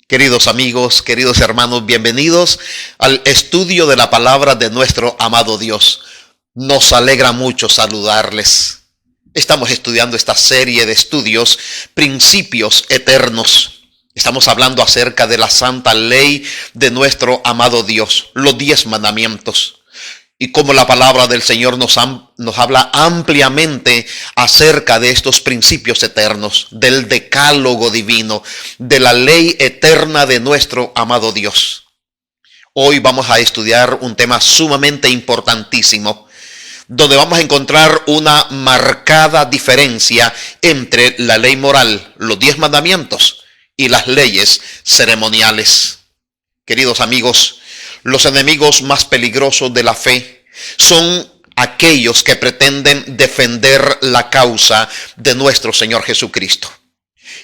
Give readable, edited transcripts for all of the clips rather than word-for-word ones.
Queridos amigos, queridos hermanos, bienvenidos al estudio de la palabra de nuestro amado Dios. Nos alegra mucho saludarles. Estamos estudiando esta serie de estudios, Principios Eternos. Estamos hablando acerca de la santa ley de nuestro amado Dios, los 10 mandamientos. Y como la palabra del Señor nos habla ampliamente acerca de estos principios eternos, del decálogo divino, de la ley eterna de nuestro amado Dios. Hoy vamos a estudiar un tema sumamente importantísimo, donde vamos a encontrar una marcada diferencia entre la ley moral, los 10 mandamientos, y las leyes ceremoniales. Queridos amigos, los enemigos más peligrosos de la fe son aquellos que pretenden defender la causa de nuestro Señor Jesucristo.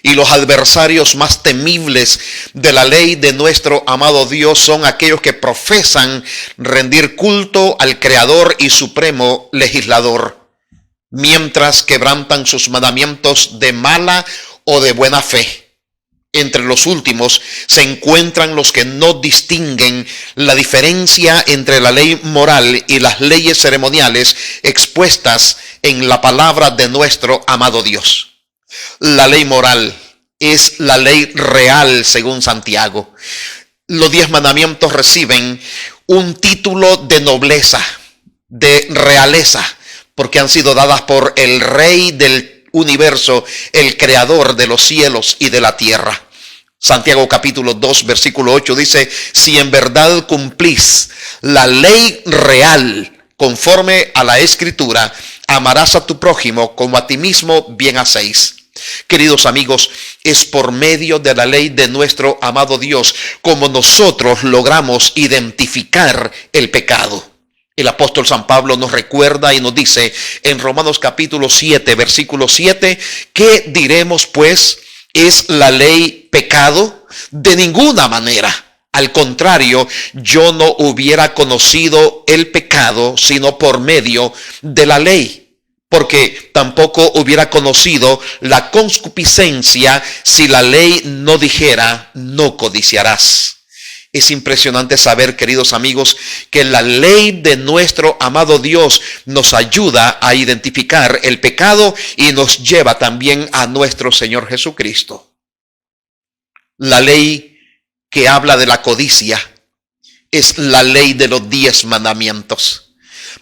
Y los adversarios más temibles de la ley de nuestro amado Dios son aquellos que profesan rendir culto al Creador y Supremo Legislador, mientras quebrantan sus mandamientos de mala o de buena fe. Entre los últimos se encuentran los que no distinguen la diferencia entre la ley moral y las leyes ceremoniales expuestas en la palabra de nuestro amado Dios. La ley moral es la ley real según Santiago. Los 10 mandamientos reciben un título de nobleza, de realeza, porque han sido dadas por el Rey del universo, el Creador de los cielos y de la tierra. Santiago capítulo 2 versículo 8 dice: si en verdad cumplís la ley real conforme a la Escritura, amarás a tu prójimo como a ti mismo bien hacéis. Queridos amigos, es por medio de la ley de nuestro amado Dios como nosotros logramos identificar el pecado. El apóstol San Pablo nos recuerda y nos dice en Romanos capítulo 7 versículo 7: ¿qué diremos pues? ¿Es la ley pecado? De ninguna manera. Al contrario, yo no hubiera conocido el pecado sino por medio de la ley, porque tampoco hubiera conocido la concupiscencia si la ley no dijera: no codiciarás. Es impresionante saber, queridos amigos, que la ley de nuestro amado Dios nos ayuda a identificar el pecado y nos lleva también a nuestro Señor Jesucristo. La ley que habla de la codicia es la ley de los 10 mandamientos.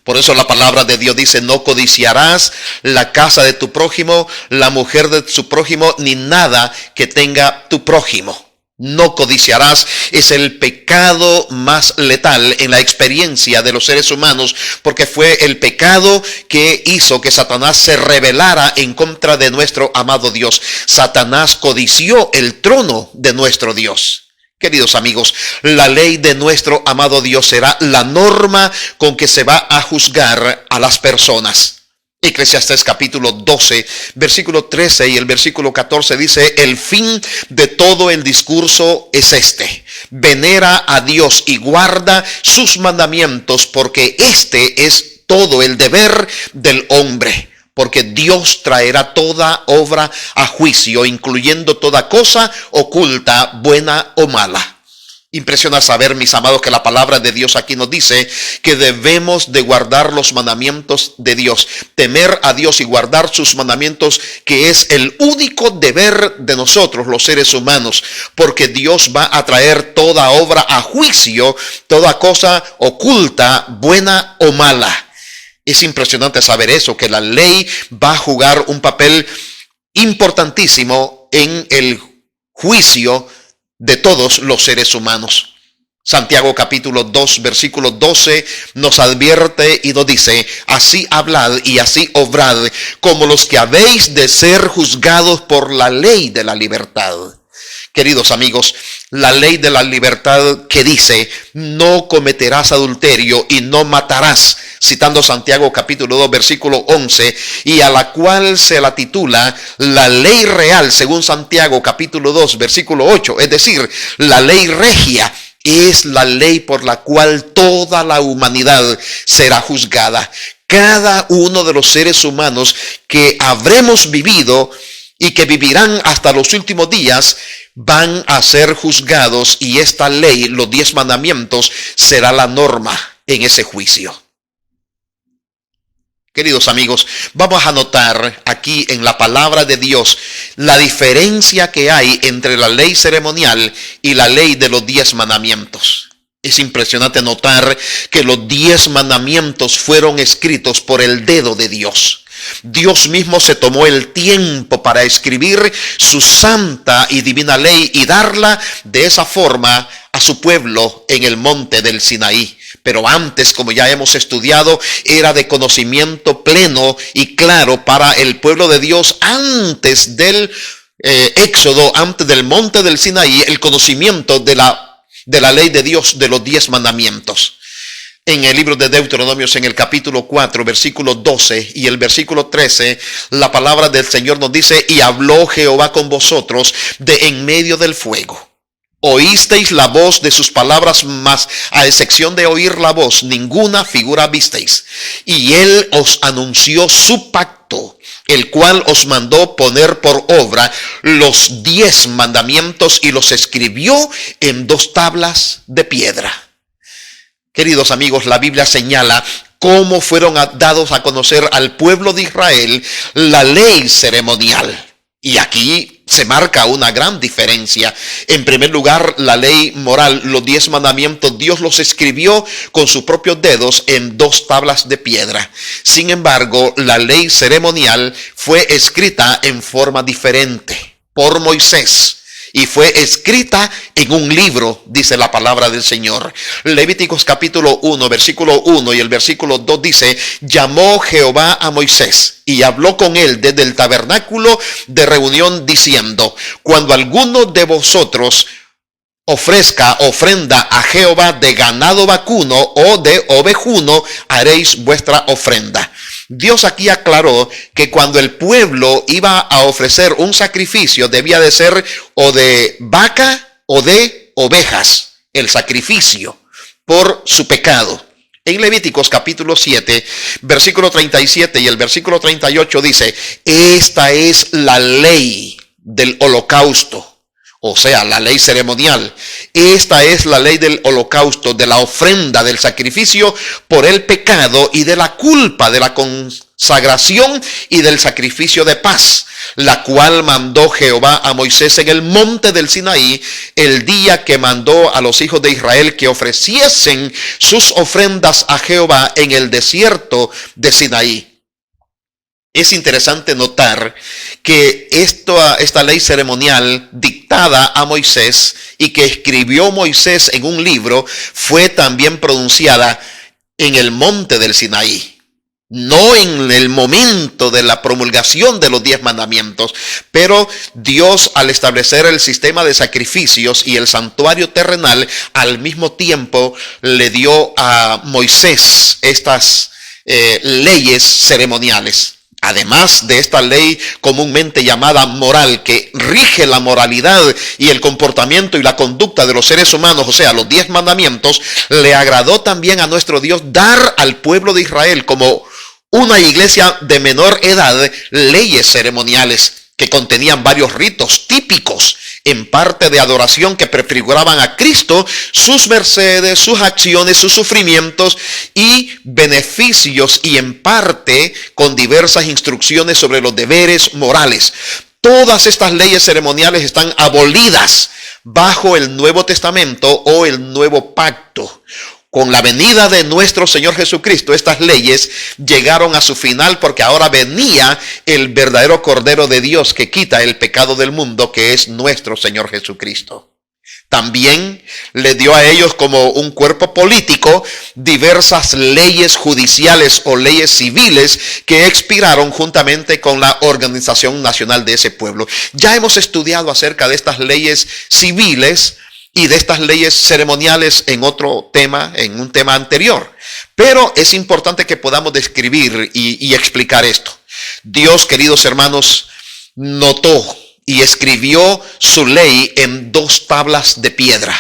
Por eso la palabra de Dios dice: no codiciarás la casa de tu prójimo, la mujer de su prójimo, ni nada que tenga tu prójimo. No codiciarás es el pecado más letal en la experiencia de los seres humanos, porque fue el pecado que hizo que Satanás se rebelara en contra de nuestro amado Dios. Satanás codició el trono de nuestro Dios. Queridos amigos, la ley de nuestro amado Dios será la norma con que se va a juzgar a las personas. Eclesiastés capítulo 12, versículo 13 y el versículo 14 dice: el fin de todo el discurso es este: venera a Dios y guarda sus mandamientos, porque este es todo el deber del hombre. Porque Dios traerá toda obra a juicio, incluyendo toda cosa oculta, buena o mala. Impresiona saber, mis amados, que la palabra de Dios aquí nos dice que debemos de guardar los mandamientos de Dios, temer a Dios y guardar sus mandamientos, que es el único deber de nosotros, los seres humanos, porque Dios va a traer toda obra a juicio, toda cosa oculta, buena o mala. Es impresionante saber eso, que la ley va a jugar un papel importantísimo en el juicio de todos los seres humanos. Santiago capítulo 2 versículo 12 nos advierte y nos dice: así hablad y así obrad como los que habéis de ser juzgados por la ley de la libertad. Queridos amigos, la ley de la libertad que dice: no cometerás adulterio y no matarás, citando Santiago capítulo 2 versículo 11, y a la cual se la titula la ley real según Santiago capítulo 2 versículo 8, es decir, la ley regia, es la ley por la cual toda la humanidad será juzgada. Cada uno de los seres humanos que habremos vivido y que vivirán hasta los últimos días, van a ser juzgados, y esta ley, los 10 mandamientos, será la norma en ese juicio. Queridos amigos, vamos a notar aquí en la palabra de Dios la diferencia que hay entre la ley ceremonial y la ley de los 10 mandamientos. Es impresionante notar que los 10 mandamientos fueron escritos por el dedo de Dios. Dios mismo se tomó el tiempo para escribir su santa y divina ley y darla de esa forma a su pueblo en el monte del Sinaí. Pero antes, como ya hemos estudiado, era de conocimiento pleno y claro para el pueblo de Dios antes del Éxodo, antes del monte del Sinaí, el conocimiento de la ley de Dios, de los 10 mandamientos. En el libro de Deuteronomios, en el capítulo 4, versículo 12 y el versículo 13, la palabra del Señor nos dice: y habló Jehová con vosotros de en medio del fuego. Oísteis la voz de sus palabras, mas a excepción de oír la voz, ninguna figura visteis. Y él os anunció su pacto, el cual os mandó poner por obra los 10 mandamientos y los escribió en 2 tablas de piedra. Queridos amigos, la Biblia señala cómo fueron dados a conocer al pueblo de Israel la ley ceremonial. Y aquí se marca una gran diferencia. En primer lugar, la ley moral, los 10 mandamientos, Dios los escribió con sus propios dedos en 2 tablas de piedra. Sin embargo, la ley ceremonial fue escrita en forma diferente por Moisés. Y fue escrita en un libro, dice la palabra del Señor. Levíticos capítulo 1, versículo 1 y el versículo 2 dice: llamó Jehová a Moisés y habló con él desde el tabernáculo de reunión diciendo: cuando alguno de vosotros ofrezca ofrenda a Jehová de ganado vacuno o de ovejuno, haréis vuestra ofrenda. Dios aquí aclaró que cuando el pueblo iba a ofrecer un sacrificio, debía de ser o de vaca o de ovejas, el sacrificio por su pecado. En Levíticos capítulo 7, versículo 37 y el versículo 38 dice: esta es la ley del holocausto. O sea, la ley ceremonial. Esta es la ley del holocausto, de la ofrenda, del sacrificio por el pecado y de la culpa, de la consagración y del sacrificio de paz, la cual mandó Jehová a Moisés en el monte del Sinaí, el día que mandó a los hijos de Israel que ofreciesen sus ofrendas a Jehová en el desierto de Sinaí. Es interesante notar que esta ley ceremonial dictada a Moisés y que escribió Moisés en un libro fue también pronunciada en el monte del Sinaí. No en el momento de la promulgación de los 10 mandamientos, pero Dios, al establecer el sistema de sacrificios y el santuario terrenal, al mismo tiempo le dio a Moisés estas leyes ceremoniales. Además de esta ley comúnmente llamada moral, que rige la moralidad y el comportamiento y la conducta de los seres humanos, o sea, los 10 mandamientos, le agradó también a nuestro Dios dar al pueblo de Israel, como una iglesia de menor edad, leyes ceremoniales que contenían varios ritos típicos, en parte de adoración, que prefiguraban a Cristo, sus mercedes, sus acciones, sus sufrimientos y beneficios, y en parte con diversas instrucciones sobre los deberes morales. Todas estas leyes ceremoniales están abolidas bajo el Nuevo Testamento o el Nuevo Pacto. Con la venida de nuestro Señor Jesucristo, estas leyes llegaron a su final, porque ahora venía el verdadero Cordero de Dios que quita el pecado del mundo, que es nuestro Señor Jesucristo. También le dio a ellos, como un cuerpo político, diversas leyes judiciales o leyes civiles que expiraron juntamente con la organización nacional de ese pueblo. Ya hemos estudiado acerca de estas leyes civiles y de estas leyes ceremoniales en otro tema, en un tema anterior. Pero es importante que podamos describir y explicar esto. Dios, queridos hermanos, notó y escribió su ley en 2 tablas de piedra,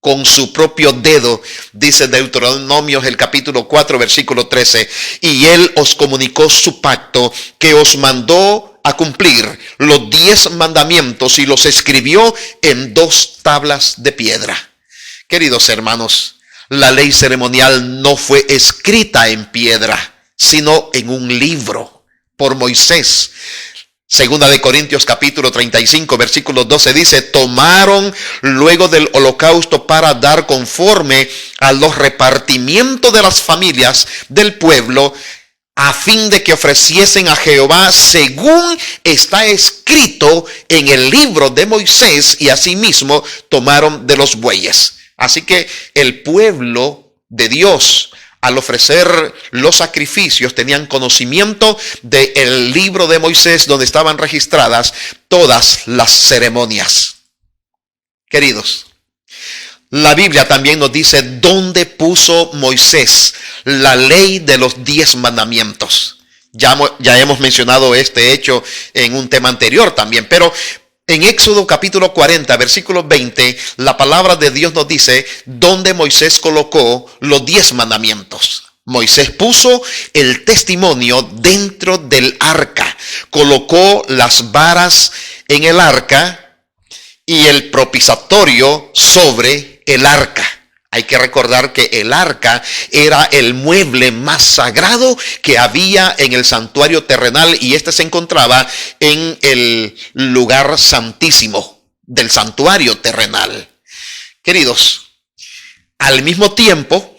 con su propio dedo, dice Deuteronomios el capítulo 4, versículo 13. Y él os comunicó su pacto que os mandó a cumplir los 10 mandamientos y los escribió en 2 tablas de piedra. Queridos hermanos, la ley ceremonial no fue escrita en piedra, sino en un libro por Moisés. Segunda de Corintios capítulo 35 versículo 12 dice: tomaron luego del holocausto para dar conforme a los repartimientos de las familias del pueblo, a fin de que ofreciesen a Jehová según está escrito en el libro de Moisés, y asimismo tomaron de los bueyes. Así que el pueblo de Dios, al ofrecer los sacrificios, tenían conocimiento del libro de Moisés, donde estaban registradas todas las ceremonias. Queridos, la Biblia también nos dice dónde puso Moisés la ley de los 10 mandamientos. Ya hemos mencionado este hecho en un tema anterior también, pero en Éxodo capítulo 40, versículo 20, la palabra de Dios nos dice dónde Moisés colocó los 10 mandamientos. Moisés puso el testimonio dentro del arca, colocó las varas en el arca y el propiciatorio sobre el arca. Hay que recordar que el arca era el mueble más sagrado que había en el santuario terrenal, y este se encontraba en el lugar santísimo del santuario terrenal. Queridos, al mismo tiempo,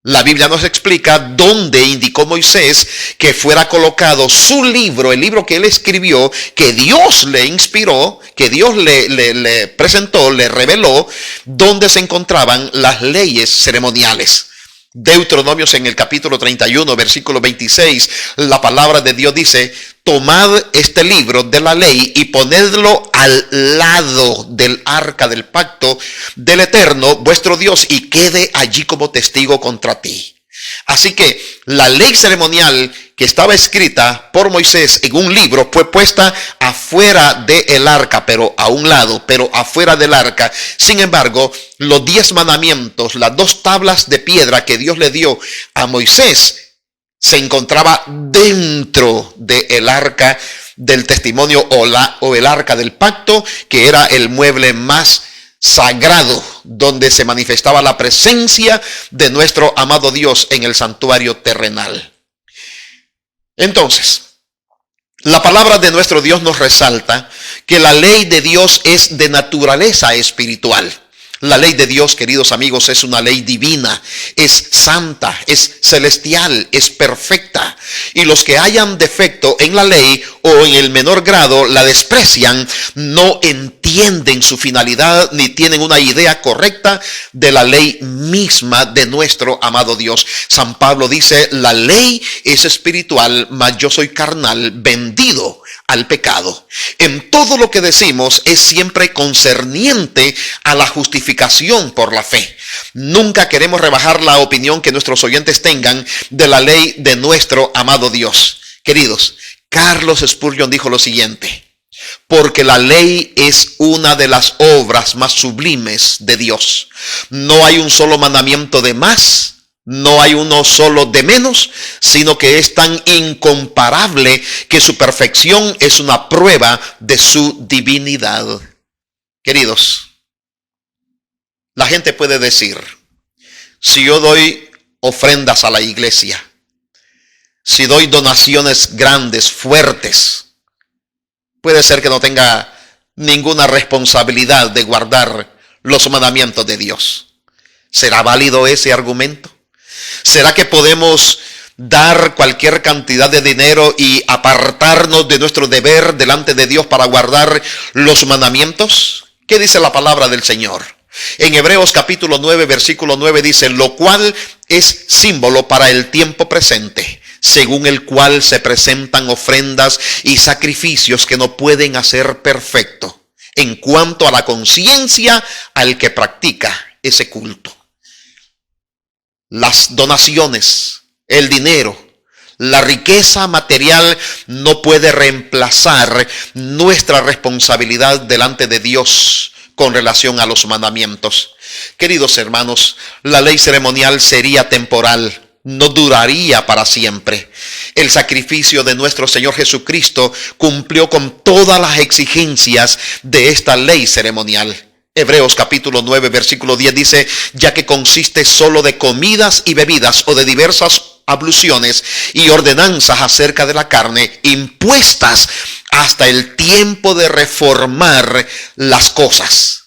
la Biblia nos explica dónde indicó Moisés que fuera colocado su libro, el libro que él escribió, que Dios le inspiró, que Dios le presentó, le reveló, donde se encontraban las leyes ceremoniales. Deuteronomios en el capítulo 31, versículo 26, la palabra de Dios dice: tomad este libro de la ley y ponedlo al lado del arca del pacto del Eterno vuestro Dios, y quede allí como testigo contra ti. Así que la ley ceremonial que estaba escrita por Moisés en un libro fue puesta afuera del arca, pero a un lado, pero afuera del arca. Sin embargo, los 10 mandamientos, las 2 tablas de piedra que Dios le dio a Moisés, se encontraba dentro del arca del testimonio o el arca del pacto, que era el mueble más sagrado, donde se manifestaba la presencia de nuestro amado Dios en el santuario terrenal. Entonces, la palabra de nuestro Dios nos resalta que la ley de Dios es de naturaleza espiritual. La ley de Dios, queridos amigos, es una ley divina, es santa, es celestial, es perfecta. Y los que hayan defecto en la ley o en el menor grado la desprecian, no entienden su finalidad ni tienen una idea correcta de la ley misma de nuestro amado Dios. San Pablo dice: la ley es espiritual, mas yo soy carnal, vendido al pecado. En todo lo que decimos es siempre concerniente a la justificación por la fe. Nunca queremos rebajar la opinión que nuestros oyentes tengan de la ley de nuestro amado Dios. Queridos, Carlos Spurgeon dijo lo siguiente: porque la ley es una de las obras más sublimes de Dios. No hay un solo mandamiento de más, no hay uno solo de menos, sino que es tan incomparable que su perfección es una prueba de su divinidad. Queridos, la gente puede decir: si yo doy ofrendas a la iglesia, si doy donaciones grandes, fuertes, puede ser que no tenga ninguna responsabilidad de guardar los mandamientos de Dios. ¿Será válido ese argumento? ¿Será que podemos dar cualquier cantidad de dinero y apartarnos de nuestro deber delante de Dios para guardar los mandamientos? ¿Qué dice la palabra del Señor? En Hebreos capítulo 9, versículo 9 dice: lo cual es símbolo para el tiempo presente, según el cual se presentan ofrendas y sacrificios que no pueden hacer perfecto en cuanto a la conciencia al que practica ese culto. Las donaciones, el dinero, la riqueza material no puede reemplazar nuestra responsabilidad delante de Dios con relación a los mandamientos. Queridos hermanos, la ley ceremonial sería temporal, no duraría para siempre. El sacrificio de nuestro Señor Jesucristo cumplió con todas las exigencias de esta ley ceremonial. Hebreos capítulo 9 versículo 10 dice: ya que consiste solo de comidas y bebidas o de diversas abluciones y ordenanzas acerca de la carne, impuestas hasta el tiempo de reformar las cosas.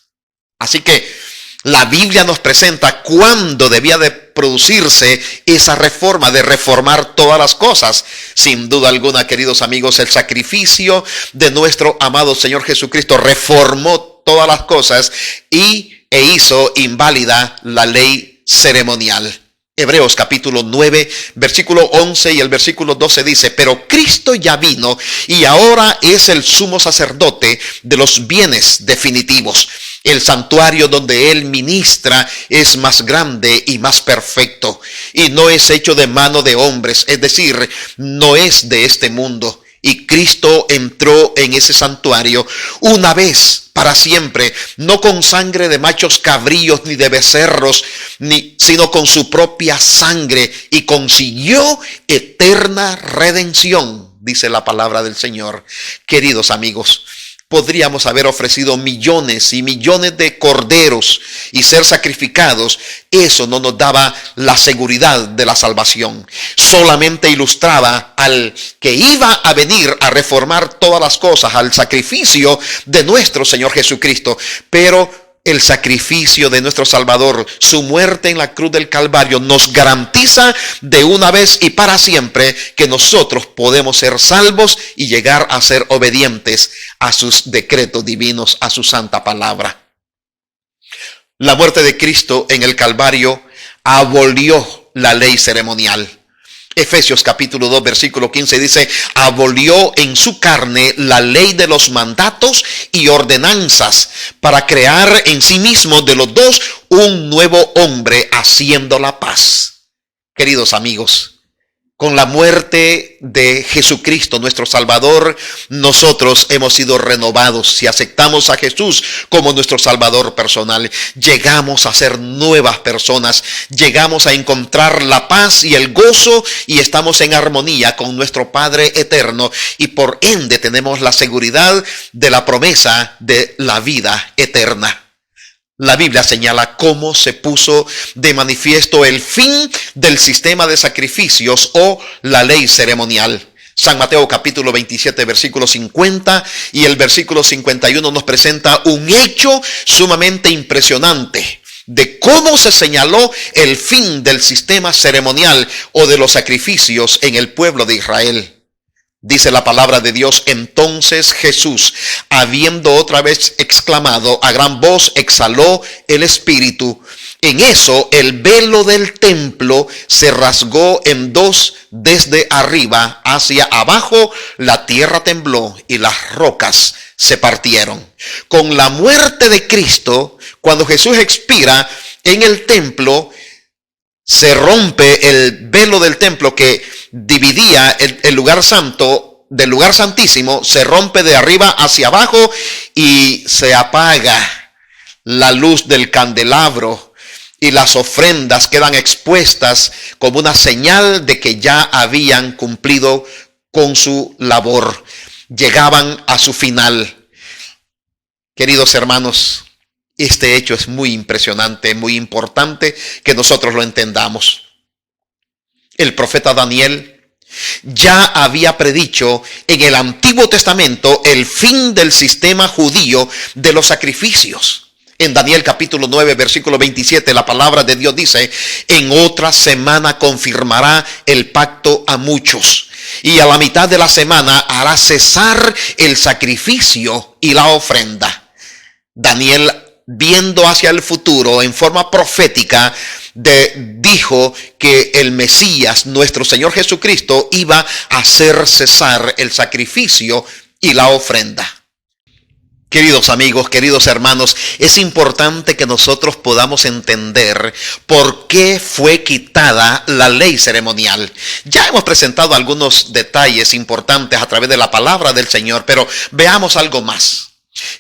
Así que la Biblia nos presenta cuándo debía de producirse esa reforma, de reformar todas las cosas. Sin duda alguna, queridos amigos, el sacrificio de nuestro amado Señor Jesucristo reformó todas las cosas e hizo inválida la ley ceremonial. Hebreos capítulo 9, versículo 11 y el versículo 12 dice: pero Cristo ya vino y ahora es el sumo sacerdote de los bienes definitivos. El santuario donde Él ministra es más grande y más perfecto, y no es hecho de mano de hombres, es decir, no es de este mundo. Y Cristo entró en ese santuario una vez para siempre, no con sangre de machos cabríos ni de becerros, sino con su propia sangre, y consiguió eterna redención, dice la palabra del Señor. Queridos amigos, podríamos haber ofrecido millones y millones de corderos y ser sacrificados. Eso no nos daba la seguridad de la salvación. Solamente ilustraba al que iba a venir a reformar todas las cosas, al sacrificio de nuestro Señor Jesucristo. Pero el sacrificio de nuestro Salvador, su muerte en la cruz del Calvario, nos garantiza de una vez y para siempre que nosotros podemos ser salvos y llegar a ser obedientes a sus decretos divinos, a su santa palabra. La muerte de Cristo en el Calvario abolió la ley ceremonial. Efesios capítulo 2 versículo 15 dice: abolió en su carne la ley de los mandatos y ordenanzas para crear en sí mismo de los dos un nuevo hombre, haciendo la paz. Queridos amigos, con la muerte de Jesucristo, nuestro Salvador, nosotros hemos sido renovados. Si aceptamos a Jesús como nuestro Salvador personal, llegamos a ser nuevas personas, llegamos a encontrar la paz y el gozo y estamos en armonía con nuestro Padre eterno, y por ende tenemos la seguridad de la promesa de la vida eterna. La Biblia señala cómo se puso de manifiesto el fin del sistema de sacrificios o la ley ceremonial. San Mateo capítulo 27 versículo 50 y el versículo 51 nos presenta un hecho sumamente impresionante de cómo se señaló el fin del sistema ceremonial o de los sacrificios en el pueblo de Israel. Dice la palabra de Dios: entonces Jesús, habiendo otra vez exclamado a gran voz, exhaló el espíritu. En eso el velo del templo se rasgó en dos desde arriba hacia abajo, la tierra tembló y las rocas se partieron. Con la muerte de Cristo, cuando Jesús expira en el templo, se rompe el velo del templo que dividía el lugar santo del lugar santísimo, se rompe de arriba hacia abajo y se apaga la luz del candelabro y las ofrendas quedan expuestas como una señal de que ya habían cumplido con su labor, llegaban a su final. Queridos hermanos, este hecho es muy impresionante, muy importante que nosotros lo entendamos. El profeta Daniel ya había predicho en el Antiguo Testamento el fin del sistema judío de los sacrificios. En Daniel capítulo 9 versículo 27 la palabra de Dios dice: en otra semana confirmará el pacto a muchos, y a la mitad de la semana hará cesar el sacrificio y la ofrenda. Daniel, viendo hacia el futuro en forma profética, dijo que el Mesías, nuestro Señor Jesucristo, iba a hacer cesar el sacrificio y la ofrenda. Queridos amigos, queridos hermanos, es importante que nosotros podamos entender por qué fue quitada la ley ceremonial. Ya hemos presentado algunos detalles importantes a través de la palabra del Señor, pero veamos algo más.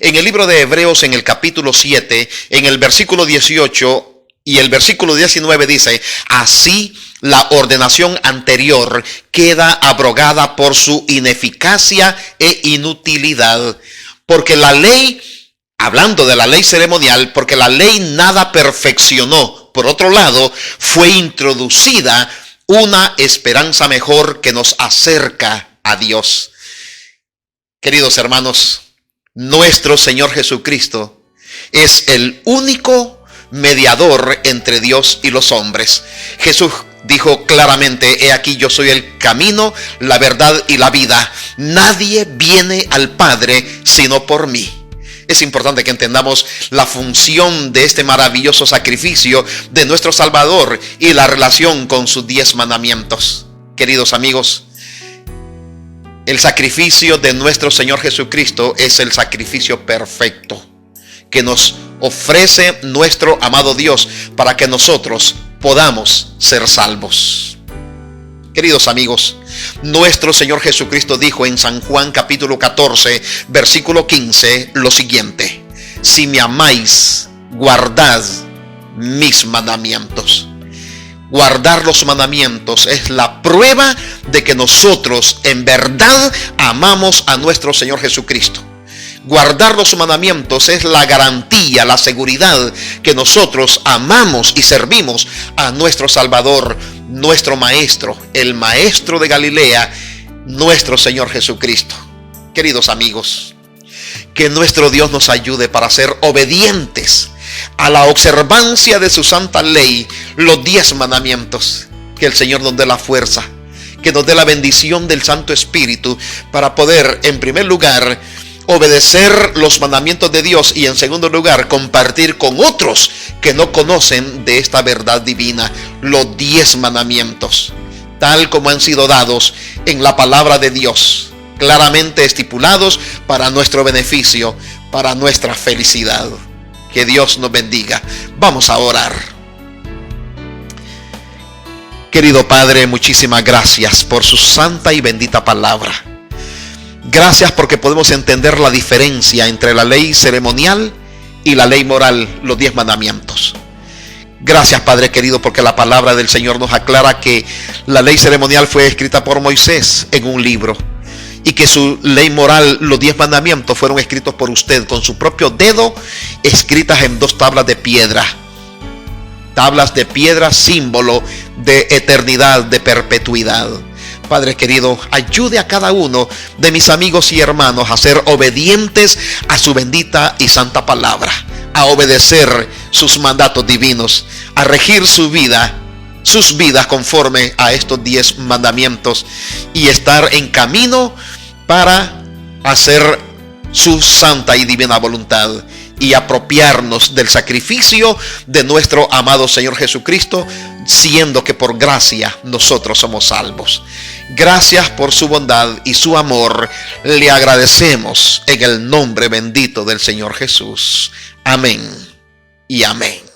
En el libro de Hebreos, en el capítulo 7, en el versículo 18, Y el versículo 19 dice: así la ordenación anterior queda abrogada por su ineficacia e inutilidad. Porque la ley, hablando de la ley ceremonial, porque la ley nada perfeccionó. Por otro lado, fue introducida una esperanza mejor que nos acerca a Dios. Queridos hermanos, nuestro Señor Jesucristo es el único mediador entre Dios y los hombres. Jesús dijo claramente: he aquí, yo soy el camino, la verdad y la vida. Nadie viene al Padre sino por mí. Es importante que entendamos la función de este maravilloso sacrificio de nuestro Salvador y la relación con sus 10 mandamientos. Queridos amigos, el sacrificio de nuestro Señor Jesucristo es el sacrificio perfecto que nos ofrece nuestro amado Dios para que nosotros podamos ser salvos. Queridos amigos, nuestro Señor Jesucristo dijo en San Juan capítulo 14, versículo 15, lo siguiente: si me amáis, guardad mis mandamientos. Guardar los mandamientos es la prueba de que nosotros en verdad amamos a nuestro Señor Jesucristo. Guardar los mandamientos es la garantía, la seguridad que nosotros amamos y servimos a nuestro Salvador, nuestro Maestro, el Maestro de Galilea, nuestro Señor Jesucristo. Queridos amigos, que nuestro Dios nos ayude para ser obedientes a la observancia de su santa ley, los 10 mandamientos. Que el Señor nos dé la fuerza, que nos dé la bendición del Santo Espíritu para poder, en primer lugar, obedecer los mandamientos de Dios y en segundo lugar compartir con otros que no conocen de esta verdad divina, los 10 mandamientos, tal como han sido dados en la palabra de Dios, claramente estipulados para nuestro beneficio, para nuestra felicidad. Que Dios nos bendiga. Vamos a orar. Querido Padre, muchísimas gracias por su santa y bendita palabra. Gracias porque podemos entender la diferencia entre la ley ceremonial y la ley moral, los 10 mandamientos. Gracias, Padre querido, porque la palabra del Señor nos aclara que la ley ceremonial fue escrita por Moisés en un libro y que su ley moral, los 10 mandamientos, fueron escritos por usted con su propio dedo, escritas en 2 tablas de piedra. Tablas de piedra, símbolo de eternidad, de perpetuidad. Padre querido, ayude a cada uno de mis amigos y hermanos a ser obedientes a su bendita y santa palabra, a obedecer sus mandatos divinos, a regir sus vidas conforme a estos 10 mandamientos y estar en camino para hacer su santa y divina voluntad y apropiarnos del sacrificio de nuestro amado Señor Jesucristo, siendo que por gracia nosotros somos salvos. Gracias por su bondad y su amor. Le agradecemos en el nombre bendito del Señor Jesús. Amén y amén.